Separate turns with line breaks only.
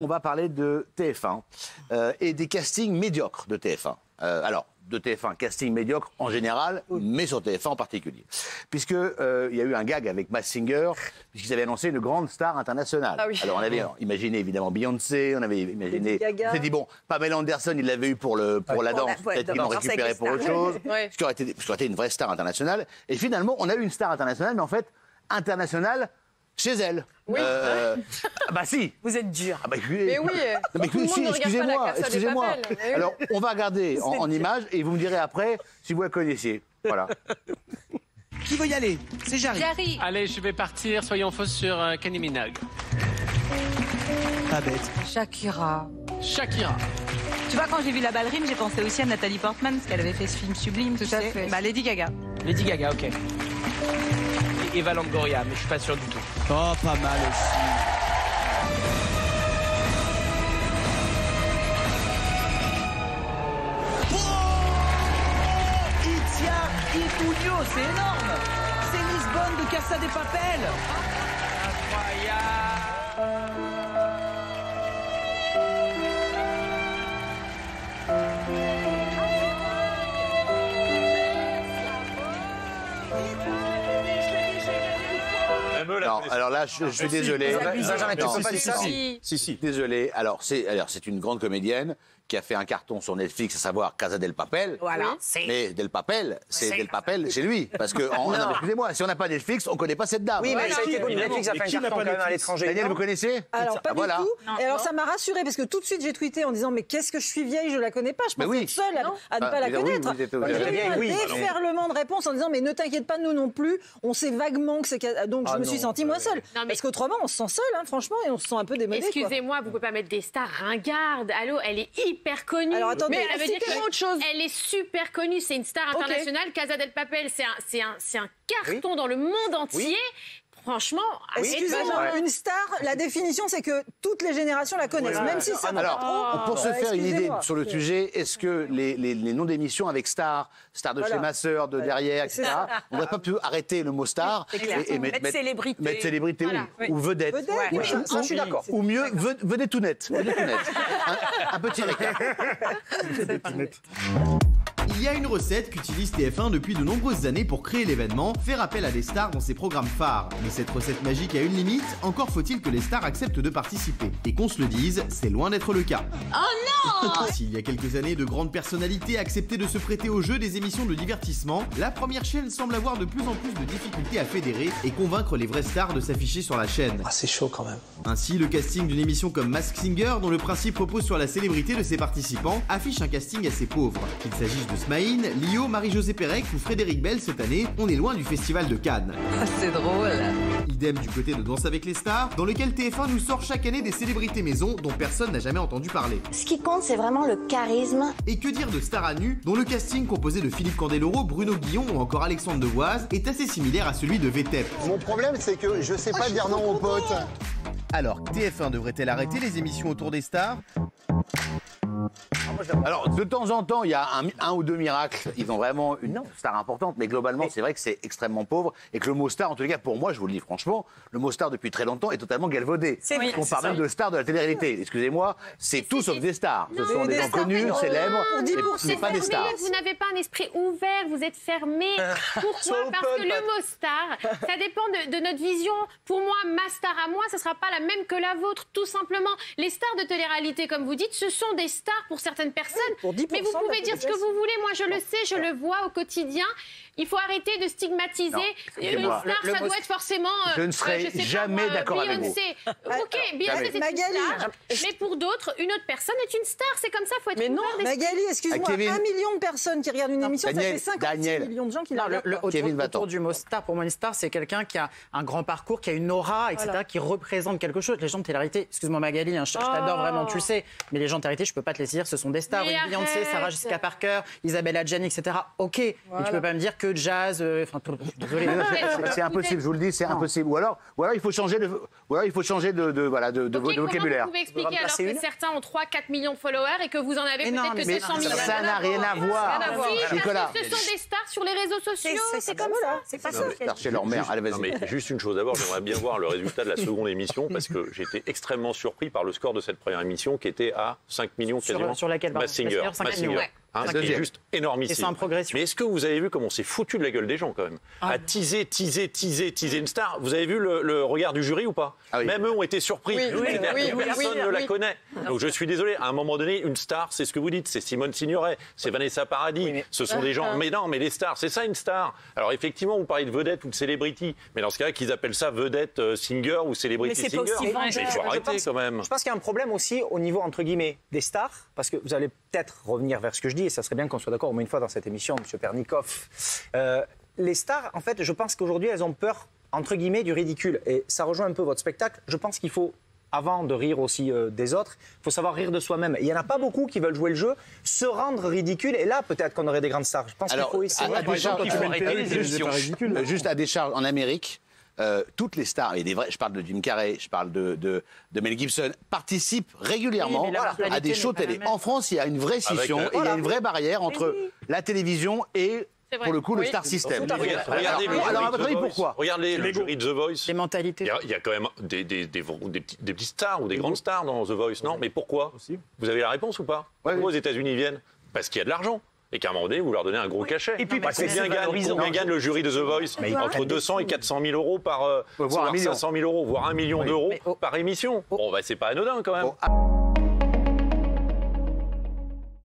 On va parler de TF1 et des castings médiocres de TF1. Alors, de TF1, casting médiocre en général, mais sur TF1 en particulier. Puisque il y a eu un gag avec Masked Singer, puisqu'ils avaient annoncé une grande star internationale. Ah oui. Alors, on avait imaginé évidemment Beyoncé, on avait imaginé... On s'est dit, bon, Pamela Anderson, il l'avait eu pour la danse, peut-être qu'ils l'ont récupéré pour autre chose, ce qui aurait été une vraie star internationale. Et finalement, on a eu une star internationale, mais en fait, internationale chez elle.
Oui.
Bah si.
Vous êtes dur.
Ah bah,
mais oui.
Mais
tout le monde ne regarde pas la Casa de Papel.
Alors, on va regarder en images et vous me direz après si vous la connaissiez. Voilà.
Qui veut y aller? C'est Jarry.
Allez, je vais partir. Soyons faux sur Kylie Minogue.
Pas bête.
Shakira. Tu vois, quand j'ai vu La Ballerine, j'ai pensé aussi à Nathalie Portman, parce qu'elle avait fait ce film sublime, tout à fait. Bah, Lady Gaga.
Lady Gaga, ok. Et Eva Longoria, mais je suis pas sûr du tout.
Oh, pas mal aussi. Ikunio, c'est énorme. C'est Lisbonne de Casa de Papel.
Non, alors là, je suis désolé.
Si.
Désolé. Alors, c'est une grande comédienne qui a fait un carton sur Netflix, à savoir Casa del Papel.
Voilà.
Mais Del Papel, c'est Del Papel chez lui. Parce que, non, excusez-moi, si on n'a pas Netflix, on ne connaît pas cette dame.
Oui, mais
Netflix a fait un carton quand même à l'étranger.
Daniel, vous connaissez?
Alors, pas du tout.
Non,
et alors, ça m'a rassurée, parce que tout de suite, j'ai tweeté en disant, mais qu'est-ce que je suis vieille, je la connais pas. Je pensais être seule à ne pas la connaître. J'ai eu un déferlement de réponses en disant, mais ne t'inquiète pas, nous non plus, on sait vaguement que c'est... Donc, je me suis sentie moi seule. Parce qu'autrement, on se sent seule, hein, franchement, et on se sent un peu démodé.
Excusez-moi, vous pouvez pas mettre des stars ringardes. Allô, elle est hyper connue.
Alors, attendez,
mais elle veut dire
autre chose.
Elle est super connue, c'est une star internationale. Casa del Papel, c'est un carton dans le monde entier. Franchement,
excusez-moi, une star, la définition, c'est que toutes les générations la connaissent, même si ça va pas trop.
Pour se faire une idée sur le sujet, est-ce que les noms d'émissions avec star de chez ma sœur, de derrière, etc., on n'aurait pas pu arrêter le mot star et mettre célébrité ou vedette.
Je suis d'accord.
Ou mieux, vedettonnette. Un petit récap.
Il y a une recette qu'utilise TF1 depuis de nombreuses années pour créer l'événement, faire appel à des stars dans ses programmes phares. Mais cette recette magique a une limite, encore faut-il que les stars acceptent de participer. Et qu'on se le dise, c'est loin d'être le cas.
Oh non!
S'il y a quelques années, de grandes personnalités acceptaient de se prêter au jeu des émissions de divertissement, la première chaîne semble avoir de plus en plus de difficultés à fédérer et convaincre les vraies stars de s'afficher sur la chaîne.
Ah, c'est chaud quand même.
Ainsi, le casting d'une émission comme Masked Singer, dont le principe repose sur la célébrité de ses participants, affiche un casting assez pauvre. Qu'il s'agisse de Smaïn, Lio, Marie-Josée Pérec ou Frédéric Bell cette année, on est loin du festival de Cannes.
Ah, c'est drôle.
Idem du côté de Danse avec les stars, dans lequel TF1 nous sort chaque année des célébrités maison dont personne n'a jamais entendu parler.
Ce qui compte, c'est vraiment le charisme.
Et que dire de Star à nu, dont le casting composé de Philippe Candeloro, Bruno Guillon ou encore Alexandre Devoise est assez similaire à celui de VTEP.
Mon problème, c'est que je sais pas dire non aux potes.
Alors, TF1 devrait-elle arrêter les émissions autour des stars ?
Alors, de temps en temps, il y a un ou deux miracles. Ils ont vraiment une star importante, mais globalement, c'est vrai que c'est extrêmement pauvre et que le mot star, en tout cas pour moi, je vous le dis franchement, le mot star depuis très longtemps est totalement galvaudé. On parle même de stars de la télé-réalité. Excusez-moi, c'est tout sauf des stars. Ce sont des gens connus, célèbres, mais pas des stars.
Vous n'avez pas un esprit ouvert, vous êtes fermé. Pourquoi? Parce que le mot star, ça dépend de notre vision. Pour moi, ma star à moi, ce ne sera pas la même que la vôtre, tout simplement. Les stars de télé-réalité, comme vous dites, ce sont des stars pour certaines personnes. Mais vous pouvez dire ce que vous voulez. Moi, je le sais, je le vois au quotidien. Il faut arrêter de stigmatiser une star. Ça doit être forcément.
Je ne serai jamais d'accord avec vous.
Ok, Beyoncé, c'est une star. Mais pour d'autres, une autre personne est une star. C'est comme ça, il faut être.
Mais non, Magali, excuse-moi, 1 million de personnes qui regardent une émission, ça fait 56 millions de gens qui la regardent.
Autour du mot star, pour moi, une star, c'est quelqu'un qui a un grand parcours, qui a une aura, etc., qui représente quelque chose. Les gens de télé-réalité, excuse-moi Magali, je t'adore vraiment, tu le sais, mais les gens de télé-réalité, je peux pas te laisser dire, ce sont des stars. stars,
Mais
une Beyoncé,
arrête.
Sarah Jessica Parker, Isabelle Adjani, etc. Ok, mais tu peux pas me dire que jazz. Désolé.
C'est impossible, je vous le dis, c'est impossible. Ou alors il faut changer de vocabulaire.
Vous pouvez expliquer alors que certains ont 3-4 millions de followers et que vous en avez peut-être que 200 millions.
Ça n'a rien à voir. Nicolas.
Ce sont des stars sur les réseaux sociaux. C'est comme ça. C'est pas ça.
Chez leur mère. Allez, vas-y.
Non, mais juste une chose d'abord, j'aimerais bien voir le résultat de la seconde émission parce que j'étais extrêmement surpris par le score de cette première émission qui était à 5 millions quasiment.
Sur laquelle, pardon,
Massinger. Ce qui est juste énormissime.
Et c'est en progression.
Mais est-ce que vous avez vu comment on s'est foutu de la gueule des gens quand même à teaser une star. Vous avez vu le regard du jury ou pas? Même eux ont été surpris. Personne ne la connaît. Donc je suis désolé, à un moment donné, une star, c'est ce que vous dites, c'est Simone Signoret, c'est Vanessa Paradis, ce sont des gens... Mais non, mais les stars, c'est ça une star. Alors effectivement, vous parlez de vedette ou de célébrity, mais dans ce cas-là, qu'ils appellent ça vedette singer ou célébrity singer. Mais il faut arrêter quand même.
Je pense qu'il y a un problème aussi au niveau, entre guillemets, des stars, parce que vous allez peut-être revenir vers ce que je dis, et ça serait bien qu'on soit d'accord au moins une fois dans cette émission, M. Pernikov. Les stars, en fait, je pense qu'aujourd'hui, elles ont peur, entre guillemets, du ridicule. Et ça rejoint un peu votre spectacle. Je pense qu'il faut, avant de rire aussi des autres, il faut savoir rire de soi-même. Il n'y en a pas beaucoup qui veulent jouer le jeu, se rendre ridicule, et là, peut-être qu'on aurait des grandes stars. Je pense qu'il faut essayer.
Juste à décharge, en Amérique, toutes les stars, et des vrais, je parle de Jim Carrey, je parle de Mel Gibson, participent régulièrement à des shows télé. En France, il y a une vraie scission, et il y a une vraie barrière entre la télévision et... Pour le coup, le star system. Alors, à votre avis, pourquoi?
Regardez le jury de The Voice.
Les mentalités.
Il y a quand même des petites stars ou des grandes stars dans The Voice, non? Mais pourquoi? Vous avez la réponse ou pas? Pourquoi aux États-Unis viennent? Parce qu'il y a de l'argent. Et qu'à un moment donné, vous leur donnez un gros cachet. Et puis, combien gagne le jury de The Voice? Entre 200 et 400 000 euros par... voire 500 000 euros, voire 1 million d'euros par émission. Bon, c'est pas anodin quand même.